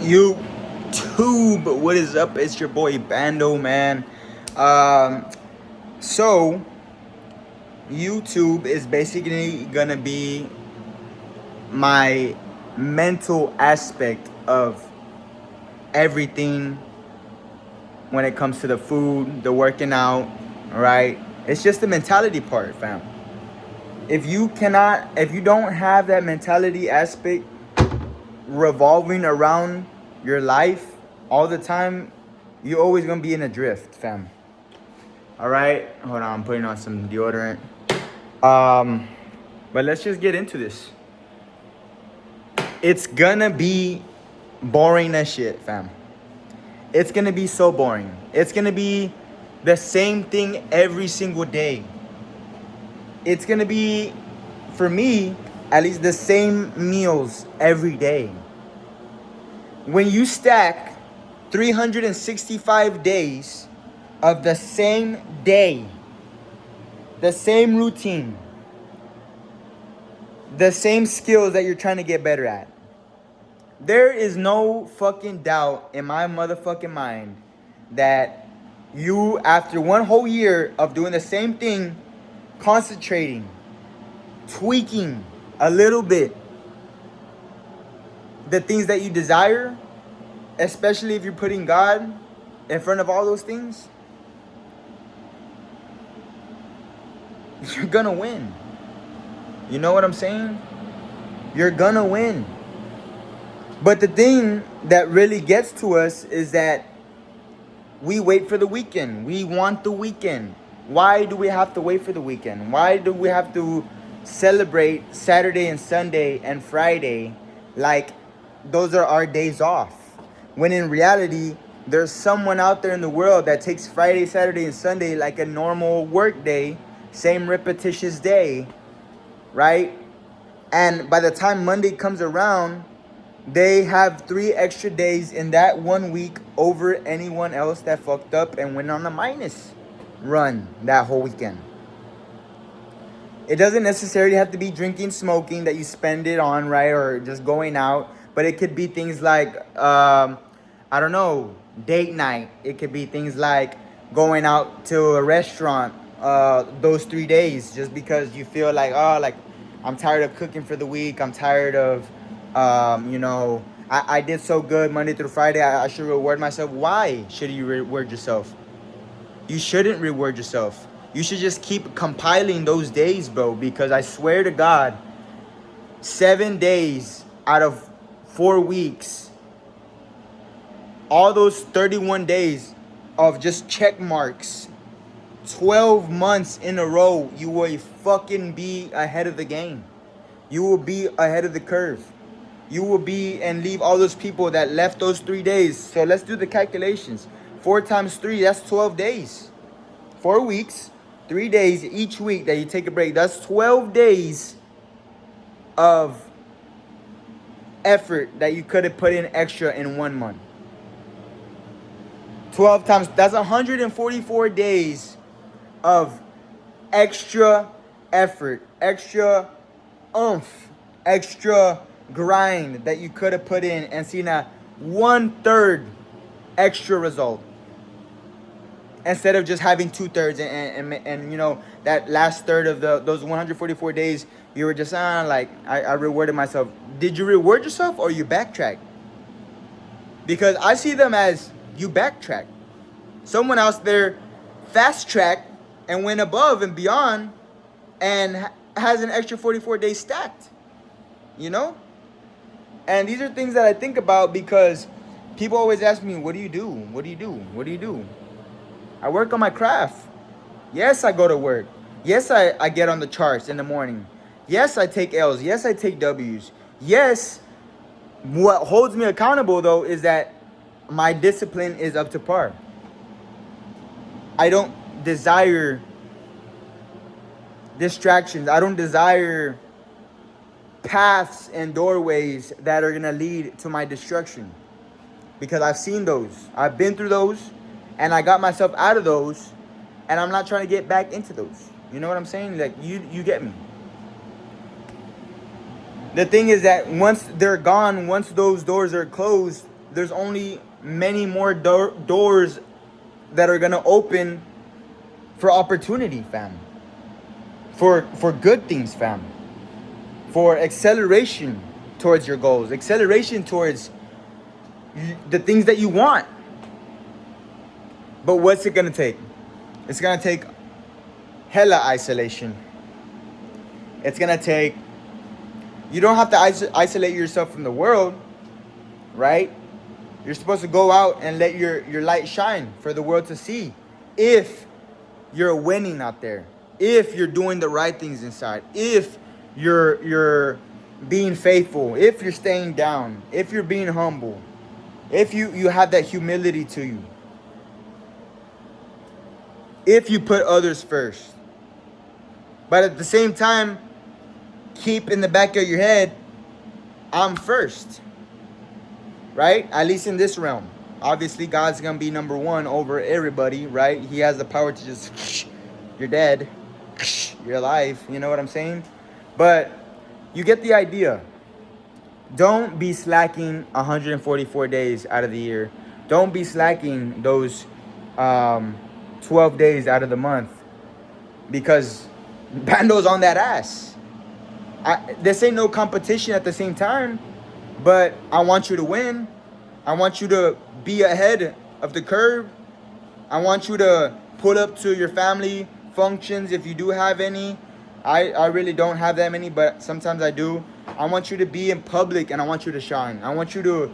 YouTube, what is up? It's your boy Bando, man. Um, so YouTube is basically gonna be my mental aspect of everything when it comes to the food, the working out, right? It's just the mentality part, fam. If you don't have that mentality aspect revolving around your life all the time, you're always gonna be in a drift, fam. All right, hold on, I'm putting on some deodorant. Um, but let's just get into this. It's gonna be boring as shit, fam. It's gonna be so boring. It's gonna be the same thing every single day. It's gonna be, for me, at least the same meals every day. When you stack 365 days of the same day, the same routine, the same skills that you're trying to get better at, there is no fucking doubt in my motherfucking mind that you, after one whole year of doing the same thing, concentrating, tweaking a little bit the things that you desire, especially if you're putting God in front of all those things, you're gonna win. You know what I'm saying? You're gonna win. But the thing that really gets to us is that we wait for the weekend. We want the weekend. Why do we have to wait for the weekend? Why do we have to celebrate Saturday and Sunday and Friday like those are our days off? When in reality, there's someone out there in the world that takes Friday, Saturday, and Sunday like a normal work day, same repetitious day, right? And by the time Monday comes around, they have 3 extra days in that 1 week over anyone else that fucked up and went on a minus run that whole weekend. It doesn't necessarily have to be drinking, smoking that you spend it on, right? Or just going out. But it could be things like, I don't know, date night. It could be things like going out to a restaurant those 3 days just because you feel like, oh, like I'm tired of cooking for the week. I'm tired of, I did so good Monday through Friday. I should reward myself. Why should you reward yourself? You shouldn't reward yourself. You should just keep compiling those days, bro, because I swear to God, 7 days out of 4 weeks, all those 31 days of just check marks, 12 months in a row, you will fucking be ahead of the game. You will be ahead of the curve. You will be and leave all those people that left those 3 days. So let's do the calculations. 4 times 3, that's 12 days. 4 weeks, 3 days each week that you take a break. That's 12 days of effort that you could have put in extra in 1 month. 12 times, that's 144 days of extra effort, extra oomph, extra grind that you could have put in and seen a 1/3 extra result instead of just having 2/3 and you know that last third of those 144 days you were just like I rewarded myself. Did you reward yourself or you backtrack? Because I see them as you backtrack. Someone else there fast track and went above and beyond and has an extra 44 days stacked, you know? And these are things that I think about because people always ask me, what do you do? What do you do? What do you do? I work on my craft. Yes, I go to work. Yes, I get on the charts in the morning. Yes, I take L's. Yes, I take W's. Yes, what holds me accountable, though, is that my discipline is up to par. I don't desire distractions. I don't desire paths and doorways that are going to lead to my destruction. Because I've seen those. I've been through those. And I got myself out of those. And I'm not trying to get back into those. You know what I'm saying? Like, you get me. The thing is that once they're gone, once those doors are closed, there's only many more doors that are gonna open for opportunity, fam. For good things, fam. For acceleration towards your goals, acceleration towards the things that you want. But what's it gonna take? It's gonna take hella isolation. It's gonna take. You don't have to isolate yourself from the world, right? You're supposed to go out and let your light shine for the world to see. If you're winning out there, if you're doing the right things inside, if you're being faithful, if you're staying down, if you're being humble, if you have that humility to you, if you put others first. But at the same time, keep in the back of your head, I'm first. Right? At least in this realm. Obviously, God's going to be number one over everybody, right? He has the power to just, you're dead, you're alive. You know what I'm saying? But you get the idea. Don't be slacking 144 days out of the year. Don't be slacking those 12 days out of the month. Because Bando's on that ass. This ain't no competition at the same time. But I want you to win. I want you to be ahead of the curve. I want you to pull up to your family functions if you do have any. I really don't have that many, but sometimes I do. I want you to be in public and I want you to shine. I want you to,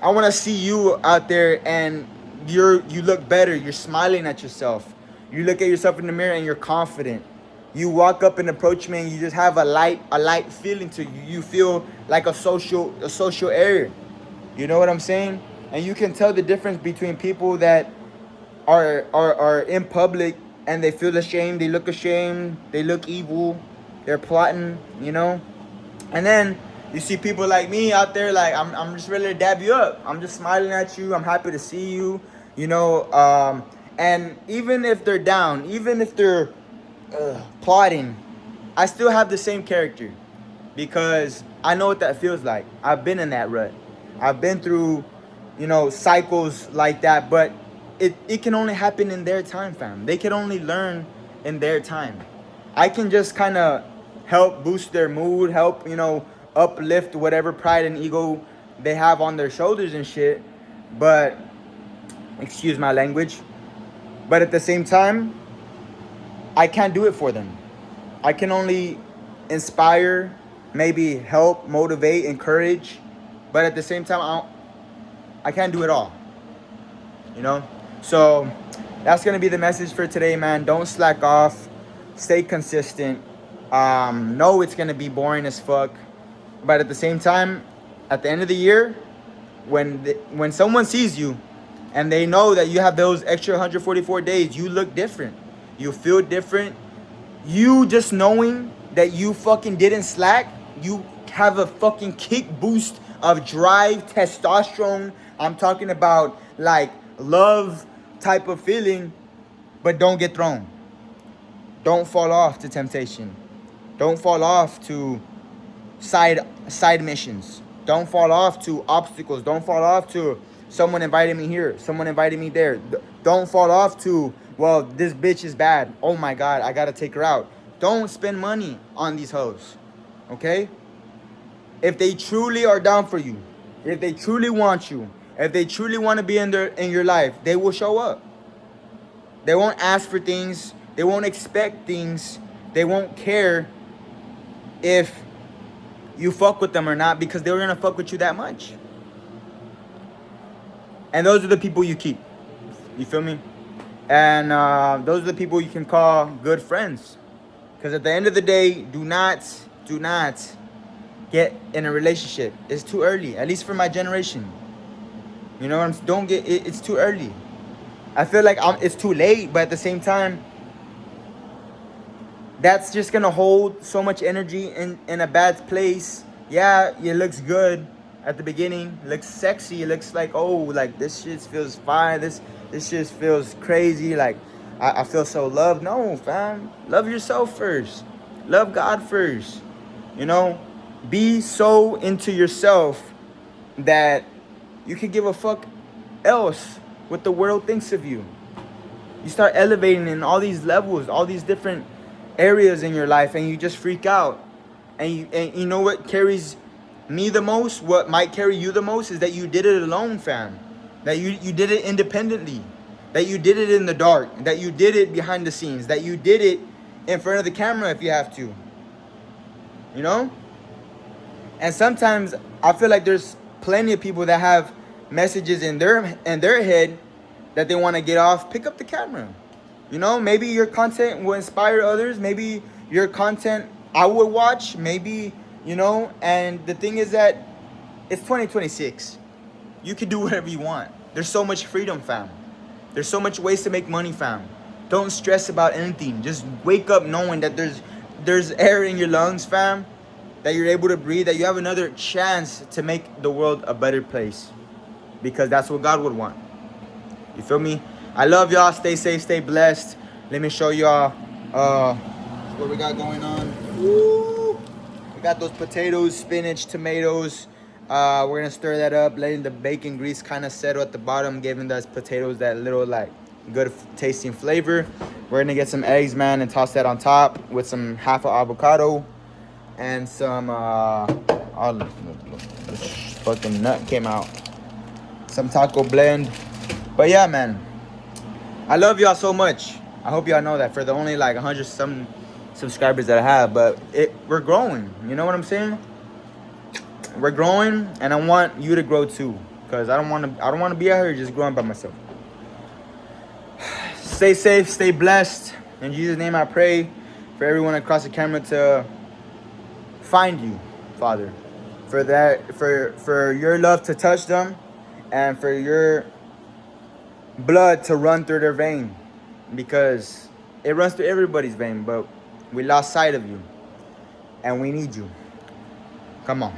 I want to see you out there and you look better. You're smiling at yourself. You look at yourself in the mirror and you're confident. You walk up and approach me and you just have a light feeling to you. You feel like a social area. You know what I'm saying? And you can tell the difference between people that are in public and they feel ashamed, they look ashamed, they look evil, they're plotting, And then you see people like me out there, like I'm just ready to dab you up. I'm just smiling at you. I'm happy to see you, And even if they're down, even if they're plotting, I still have the same character because I know what that feels like. I've been in that rut. I've been through, cycles like that, but it can only happen in their time, fam. They can only learn in their time. I can just kind of help boost their mood, help, uplift whatever pride and ego they have on their shoulders and shit. But, excuse my language. But at the same time, I can't do it for them. I can only inspire, maybe help, motivate, encourage. But at the same time, I can't do it all. So that's going to be the message for today, man. Don't slack off. Stay consistent. Know it's going to be boring as fuck. But at the same time, at the end of the year, when someone sees you and they know that you have those extra 144 days, you look different. You feel different. You just knowing that you fucking didn't slack, you have a fucking kick boost of drive, testosterone. I'm talking about like love type of feeling, but don't get thrown. Don't fall off to temptation. Don't fall off to side missions. Don't fall off to obstacles. Don't fall off to someone invited me here, someone invited me there. Don't fall off to, well, this bitch is bad. Oh my God, I gotta take her out. Don't spend money on these hoes, okay? If they truly are down for you, if they truly want you, if they truly want to be in your life, they will show up. They won't ask for things. They won't expect things. They won't care if you fuck with them or not because they were gonna fuck with you that much. And those are the people you keep. You feel me? And those are the people you can call good friends. Because at the end of the day, do not get in a relationship. It's too early, at least for my generation. Don't get it. It's too early. I feel like it's too late, but at the same time, that's just gonna hold so much energy in a bad place. Yeah, it looks good at the beginning. It looks sexy. It looks like, oh, like this shit feels fine. This shit feels crazy. Like I feel so loved. No, fam. Love yourself first. Love God first. Be so into yourself that you can give a fuck else what the world thinks of you. You start elevating in all these levels, all these different areas in your life, and you just freak out. And you know what carries me the most? What might carry you the most is that you did it alone, fam. That you did it independently. That you did it in the dark. That you did it behind the scenes. That you did it in front of the camera if you have to. You know? And sometimes I feel like there's plenty of people that have messages in their head that they want to get off. Pick up the camera. You know, maybe your content will inspire others. Maybe your content I would watch. Maybe, you know, and the thing is that it's 2026. You can do whatever you want. There's so much freedom, fam. There's so much ways to make money, fam. Don't stress about anything. Just wake up knowing that there's air in your lungs, fam. That you're able to breathe. That you have another chance to make the world a better place. Because that's what God would want. You feel me? I love y'all. Stay safe, stay blessed. Let me show y'all what we got going on. Woo! We got those potatoes, spinach, tomatoes. We're gonna stir that up, letting the bacon grease kind of settle at the bottom, giving those potatoes that little like good tasting flavor. We're gonna get some eggs, man, and toss that on top with some half of avocado and some fucking nut came out. Some taco blend. But yeah, man, I love y'all so much. I hope y'all know that for the only like 100 some subscribers that I have, but we're growing. You know what I'm saying? We're growing, and I want you to grow too, cause I don't want to be out here just growing by myself. Stay safe, stay blessed. In Jesus' name, I pray for everyone across the camera to find you, Father, for your love to touch them, and for your blood to run through their vein, because it runs through everybody's vein, but we lost sight of you, and we need you. Come on.